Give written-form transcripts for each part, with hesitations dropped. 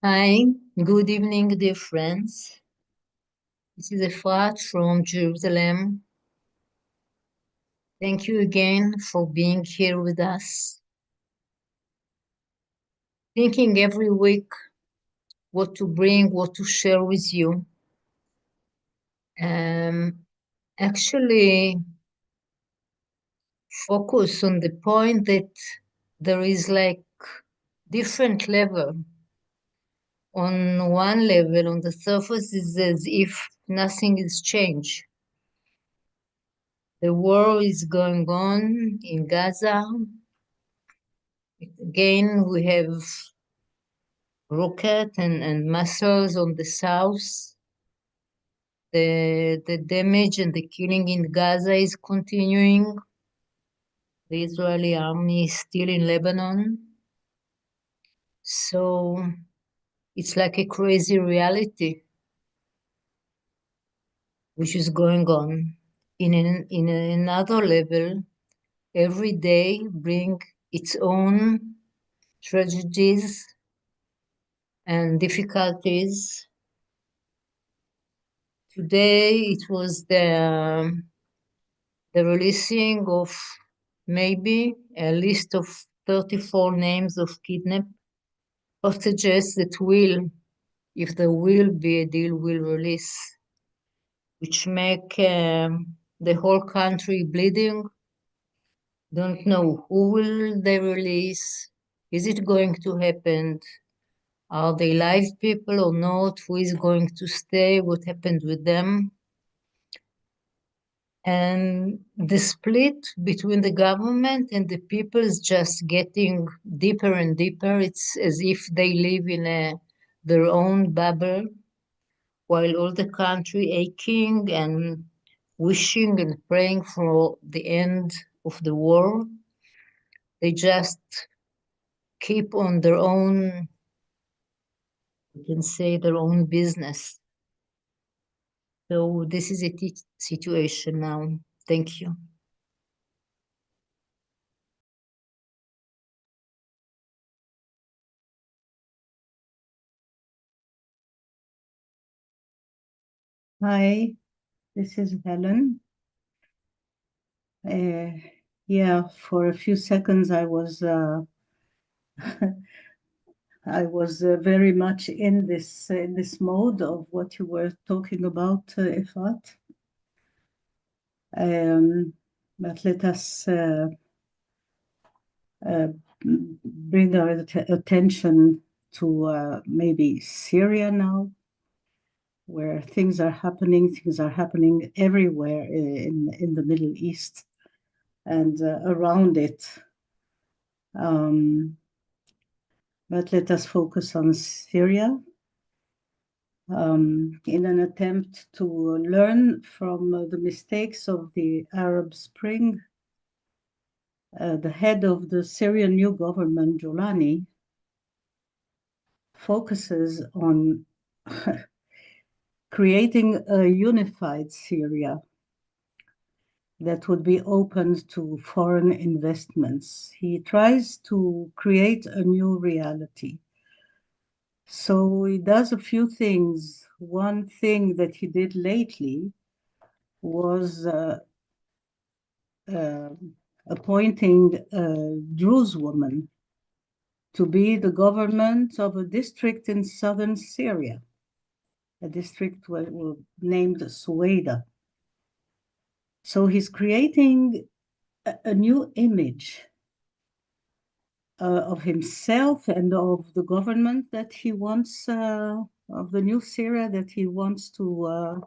Hi, good evening, dear friends. This is Efrat from Jerusalem. Thank you again for being here with us. Thinking every week what to bring, what to share with you. Um, Actually, focus on the point that there is like different level. On one level, on the surface, is as if nothing is changed. The war is going on in Gaza. Again, we have rocket and missiles on the south. The damage and the killing in Gaza is continuing. The Israeli army is still in Lebanon. So it's like a crazy reality which is going on. In another level, every day bring its own tragedies and difficulties. Today it was the releasing of maybe a list of 34 names of kidnapped hostages that will, if there will be a deal, will release, which make the whole country bleeding. Don't know who will they release. Is it going to happen? Are they live people or not? Who is going to stay? What happened with them? And the split between the government and the people is just getting deeper and deeper. It's as if they live in their own bubble, while all the country aching and wishing and praying for the end of the war. They just keep on their own, you can say, their own business. So this is a situation now. Thank you. Hi, this is Helen. Uh, yeah, for a few seconds I was very much in this mode of what you were talking about, Ifat. But let us uh, bring our attention to maybe Syria now, where things are happening. Things are happening everywhere in the Middle East and around it. Um, but let us focus on Syria in an attempt to learn from the mistakes of the Arab Spring. The head of the Syrian new government, Jolani, focuses on creating a unified Syria that would be open to foreign investments. He tries to create a new reality. So he does a few things. One thing that he did lately was uh, appointing a Druze woman to be the government of a district in southern Syria, a district named Suwaida. So he's creating a new image of himself and of the government that he wants, of the new Syria that he wants to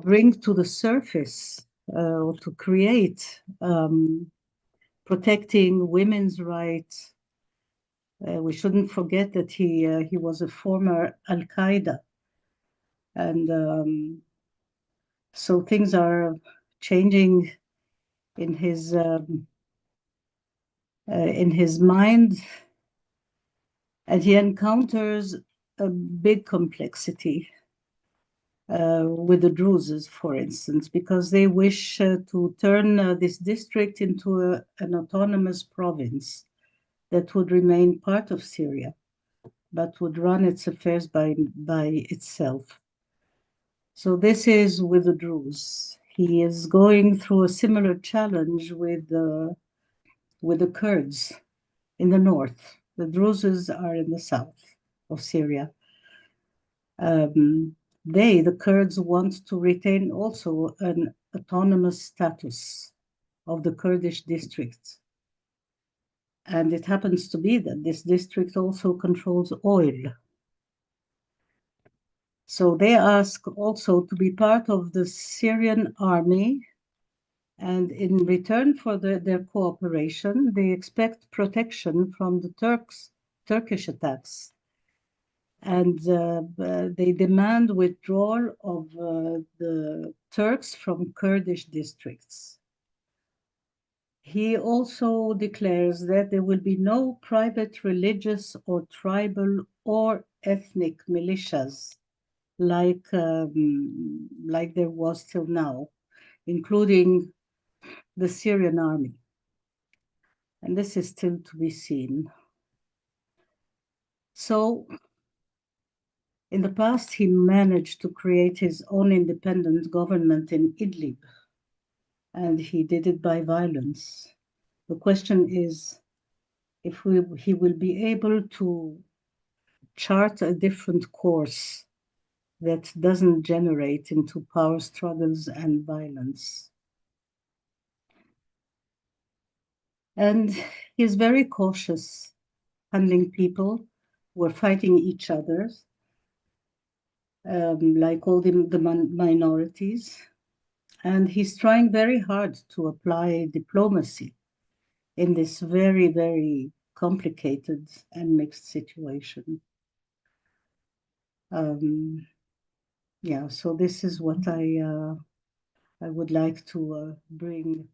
bring to the surface, or to create, protecting women's rights. We shouldn't forget that he was a former Al Qaeda, and so things are changing in his mind, and he encounters a big complexity with the Druzes, for instance, because they wish to turn this district into an autonomous province that would remain part of Syria. but would run its affairs by itself. So this is with the Druze. He is going through a similar challenge with the Kurds in the north. The Druzes are in the south of Syria. The Kurds, want to retain also an autonomous status of the Kurdish districts. And it happens to be that this district also controls oil. So they ask also to be part of the Syrian army. And in return for their cooperation, they expect protection from the Turkish attacks. And they demand withdrawal of the Turks from Kurdish districts. He also declares that there will be no private religious or tribal or ethnic militias like there was till now, including the Syrian army. And this is still to be seen. So in the past, he managed to create his own independent government in Idlib, and he did it by violence. The question is if he will be able to chart a different course that doesn't generate into power struggles and violence. And he's very cautious handling people who are fighting each other, like all the minorities. And he's trying very hard to apply diplomacy in this very, very complicated and mixed situation. Yeah, so this is what I would like to bring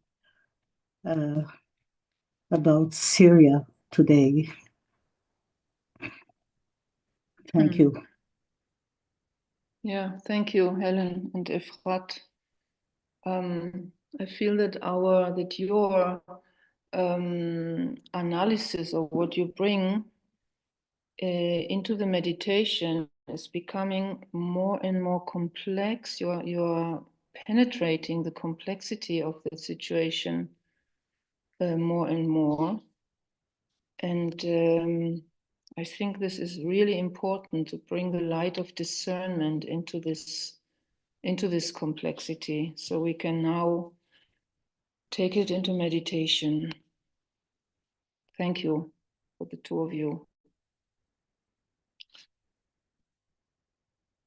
about Syria today. Thank you. Yeah, thank you, Helen and Efrat. I feel that your analysis of what you bring into the meditation is becoming more and more complex. You're penetrating the complexity of the situation more and more. And I think this is really important to bring the light of discernment into this complexity, so we can now take it into meditation. Thank you for the two of you.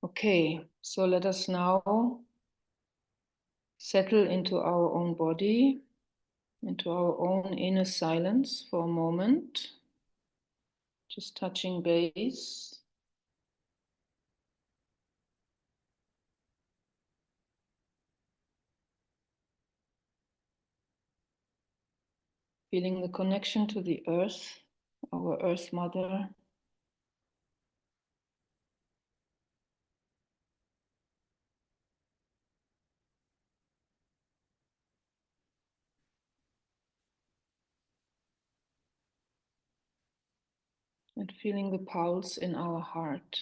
Okay, so let us now settle into our own body, into our own inner silence for a moment. Just touching base. Feeling the connection to the earth, our earth mother. And feeling the pulse in our heart.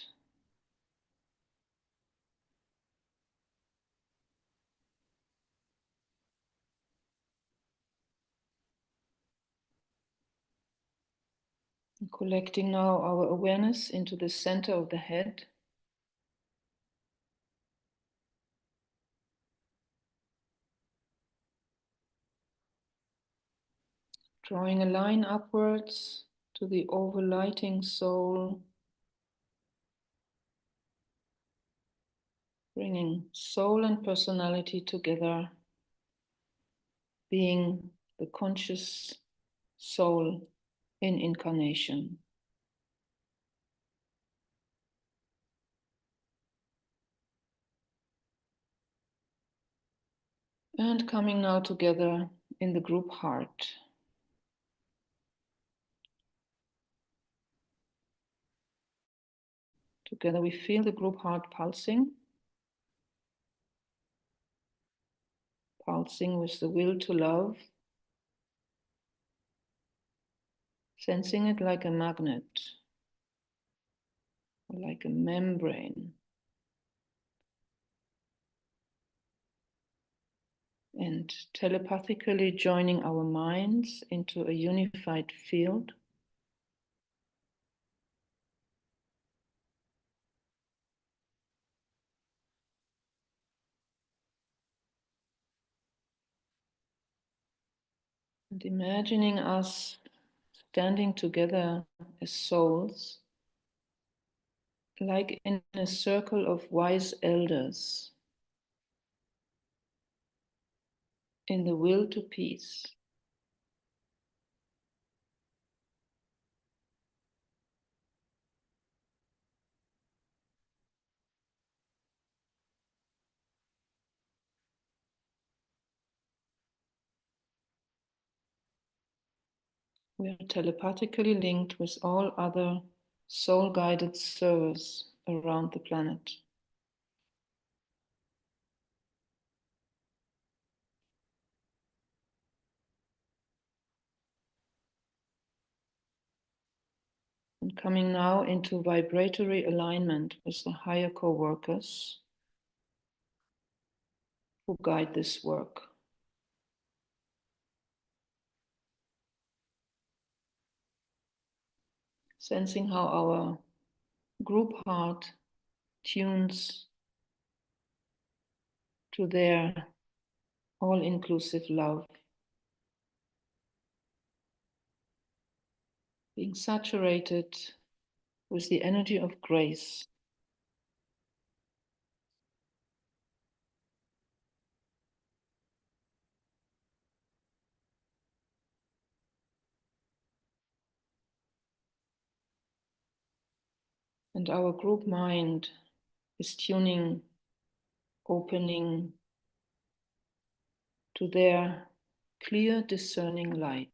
And collecting now our awareness into the center of the head. Drawing a line upwards to the overlighting soul. Bringing soul and personality together. Being the conscious soul in incarnation. And coming now together in the group heart. Together we feel the group heart pulsing. Pulsing with the will to love. Sensing it like a magnet. like a membrane. And telepathically joining our minds into a unified field. And imagining us standing together as souls, like in a circle of wise elders, in the will to peace. We are telepathically linked with all other soul-guided servers around the planet. And coming now into vibratory alignment with the higher co-workers who guide this work. Sensing how our group heart tunes to their all-inclusive love, being saturated with the energy of grace. And our group mind is tuning, opening to their clear, discerning light.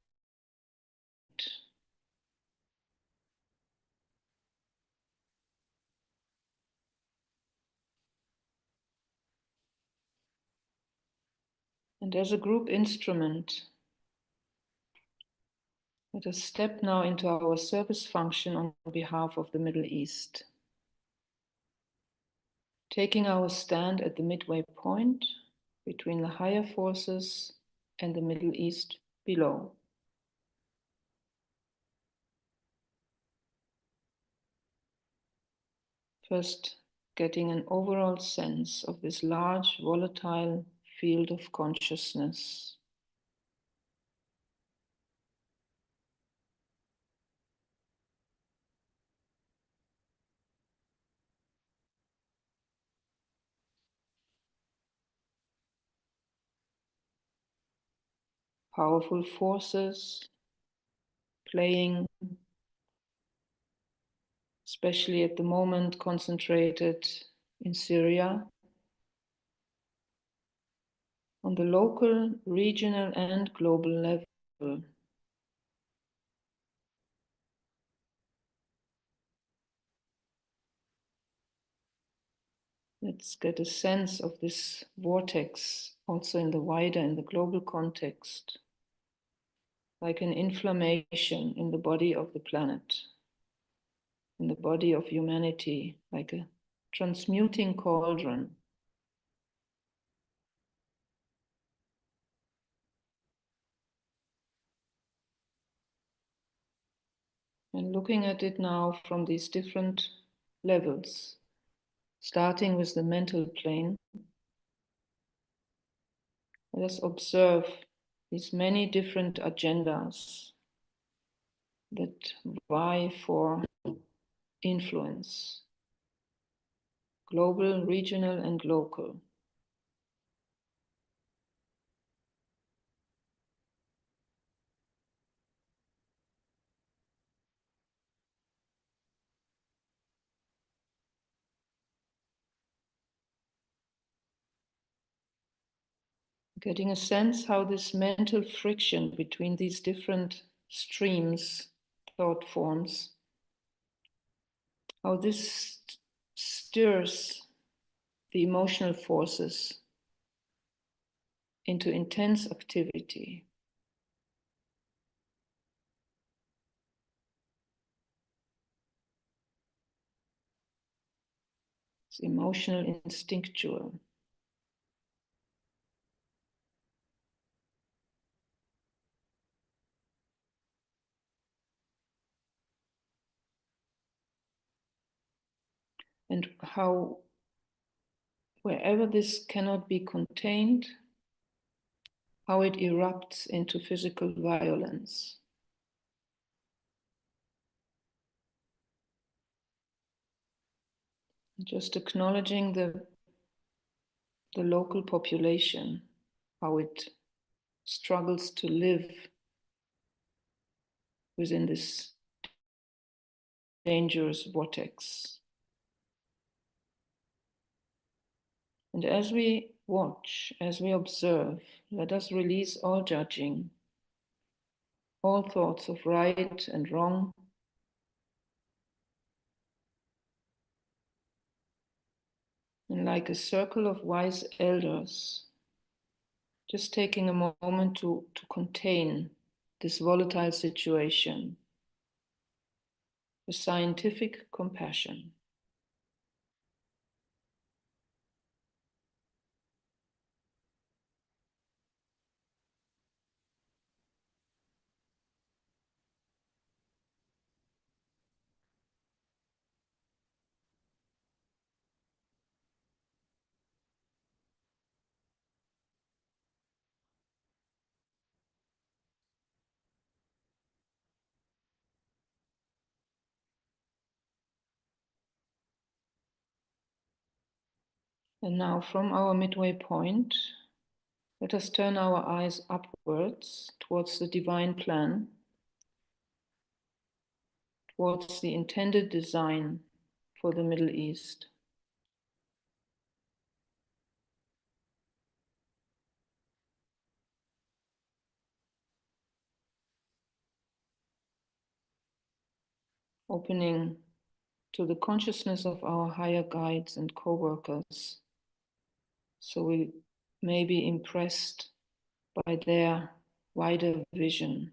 And as a group instrument, let us step now into our service function on behalf of the Middle East. Taking our stand at the midway point between the higher forces and the Middle East below. First, getting an overall sense of this large, volatile field of consciousness. Powerful forces playing, especially at the moment, concentrated in Syria, on the local, regional, and global level. Let's get a sense of this vortex also in the global context, like an inflammation in the body of the planet, in the body of humanity, like a transmuting cauldron. And looking at it now from these different levels, starting with the mental plane, let us observe these many different agendas that vie for influence, global, regional, and local. Getting a sense how this mental friction between these different streams, thought forms, how this stirs the emotional forces into intense activity. It's emotional, instinctual. And how, wherever this cannot be contained, how it erupts into physical violence. Just acknowledging the local population, how it struggles to live within this dangerous vortex. And as we watch, as we observe, let us release all judging, all thoughts of right and wrong, and like a circle of wise elders, just taking a moment to contain this volatile situation with scientific compassion. And now from our midway point, let us turn our eyes upwards towards the divine plan, towards the intended design for the Middle East. Opening to the consciousness of our higher guides and co-workers, so we may be impressed by their wider vision.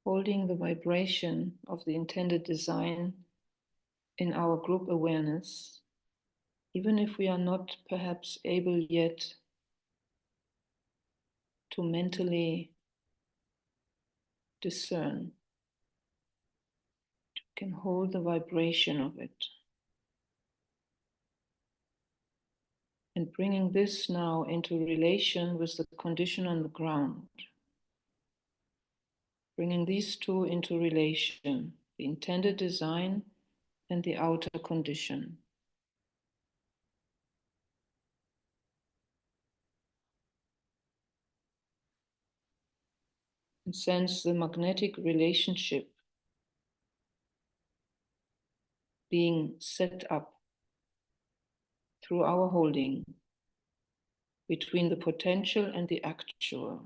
Holding the vibration of the intended design in our group awareness, even if we are not perhaps able yet to mentally discern, can hold the vibration of it. And bringing this now into relation with the condition on the ground. Bringing these two into relation, the intended design and the outer condition. And sense the magnetic relationship being set up through our holding between the potential and the actual.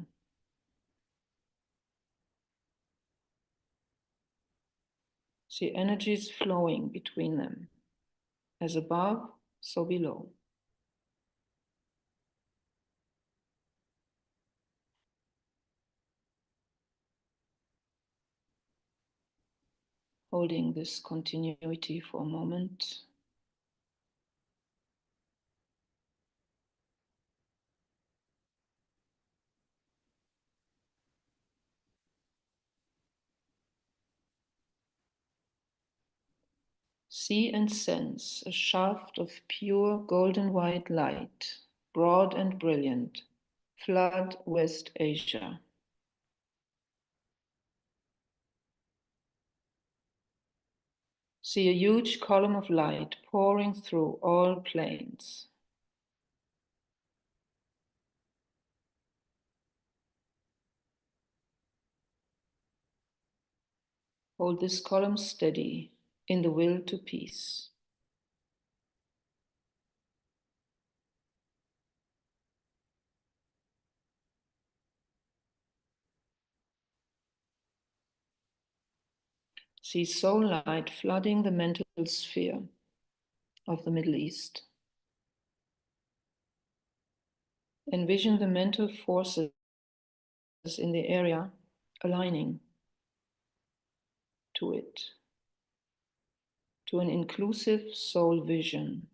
See energies flowing between them, as above, so below. Holding this continuity for a moment. See and sense a shaft of pure golden white light, broad and brilliant, flood West Asia. See a huge column of light pouring through all planes. Hold this column steady in the will to peace. See soul light flooding the mental sphere of the Middle East. Envision the mental forces in the area aligning to it, to an inclusive soul vision,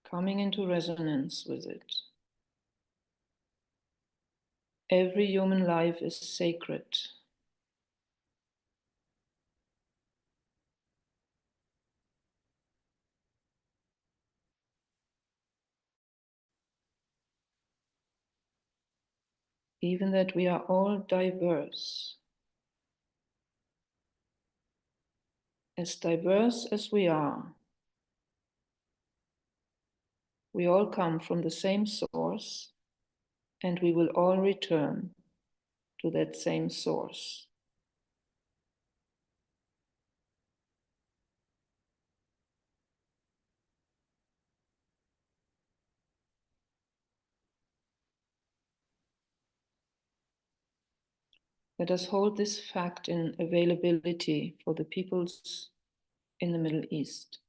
coming into resonance with it. Every human life is sacred. Even that we are all diverse. As we are, we all come from the same source, and we will all return to that same source. Let us hold this fact in availability for the peoples in the Middle East.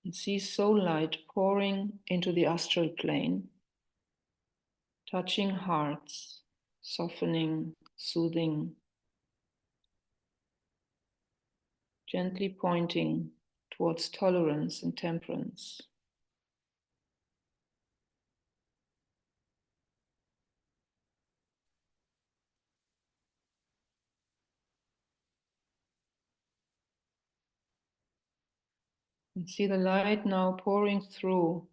And see soul light pouring into the astral plane, touching hearts, softening, soothing, gently pointing towards tolerance and temperance. And see the light now pouring through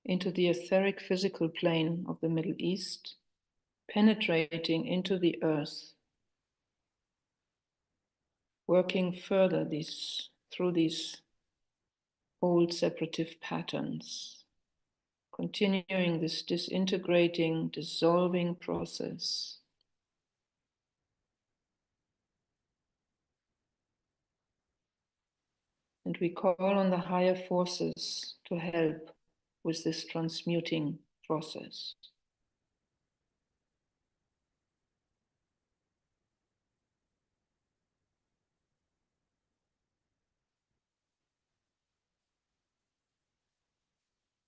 into the etheric physical plane of the Middle East, penetrating into the earth, working further through these old separative patterns, continuing this disintegrating, dissolving process. And we call on the higher forces to help with this transmuting process.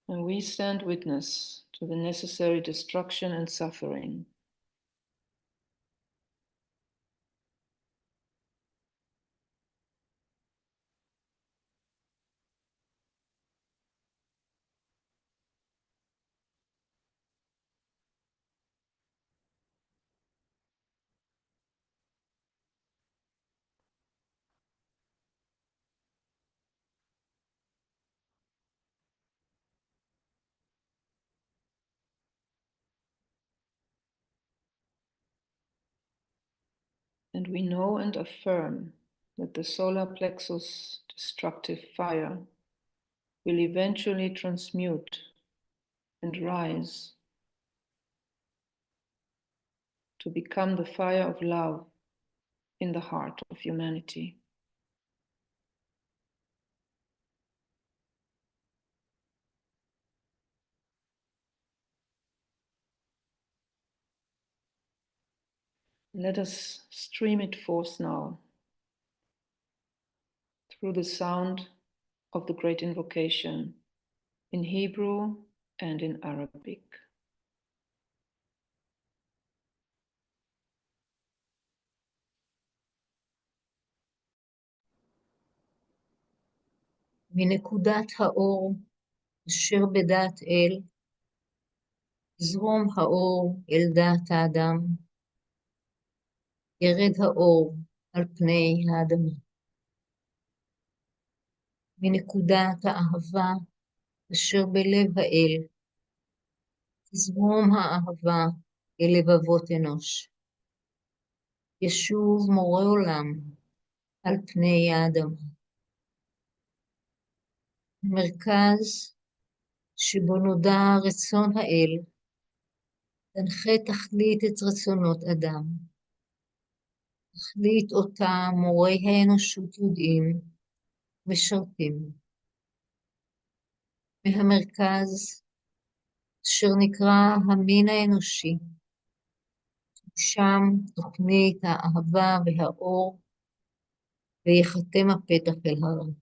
And we stand witness to the necessary destruction and suffering. And we know and affirm that the solar plexus destructive fire will eventually transmute and rise to become the fire of love in the heart of humanity. Let us stream it forth now through the sound of the great invocation in Hebrew and in Arabic. מנקודת האור אשר בדעת אל, זרום האור אל דעת האדם, ירד האור על פני האדמה. מנקודת האהבה אשר בלב האל, תזרום האהבה אל לבבות אנוש. ישוב מורה עולם על פני האדמה. מרכז שבו נודע רצון האל, תנחה תכלית את רצונות אדם. תכלית אותה מורי האנושות יודעים, משרתים. מהמרכז, אשר נקרא המין האנושי, שם תוכנית האהבה והאור, ויחתם הפתח אל הרע.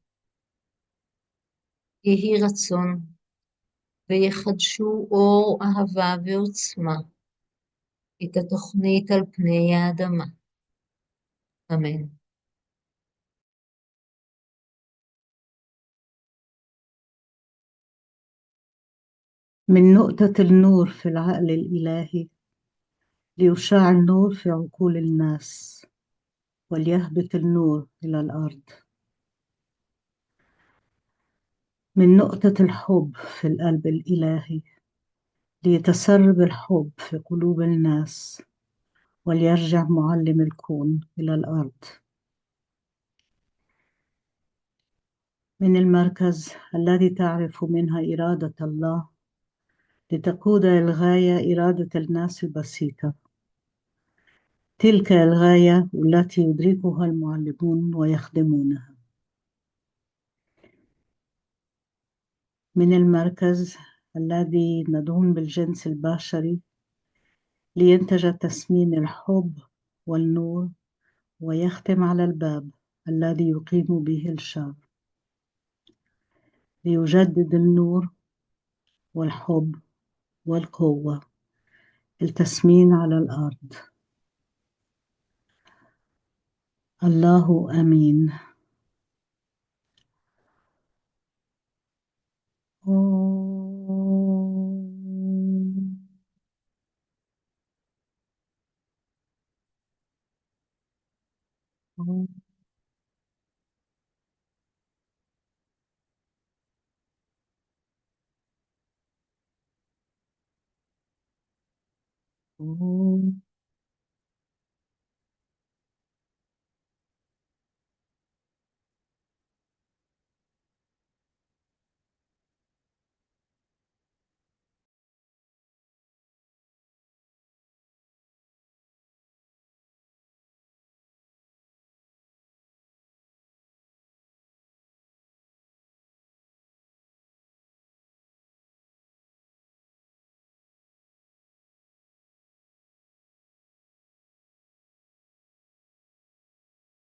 יהי רצון, ויחדשו אור אהבה ועוצמה, את התוכנית על פני האדמה. אמן. من نقطة النور في العقل الإلهي ليشاع النور في عقول الناس وليهبط النور إلى الأرض. من نقطة الحب في القلب الإلهي ليتسرب الحب في قلوب الناس وليرجع معلم الكون إلى الأرض. من المركز الذي تعرف منها إرادة الله لتقود الغاية إرادة الناس البسيطة، تلك الغاية التي يدركها المعلمون ويخدمونها. من المركز الذي ندعون بالجنس البشري لينتج تسمين الحب والنور ويختم على الباب الذي يقيم به الشر، ليجدد النور والحب والقوة التسمين على الأرض. الله أمين. Oh.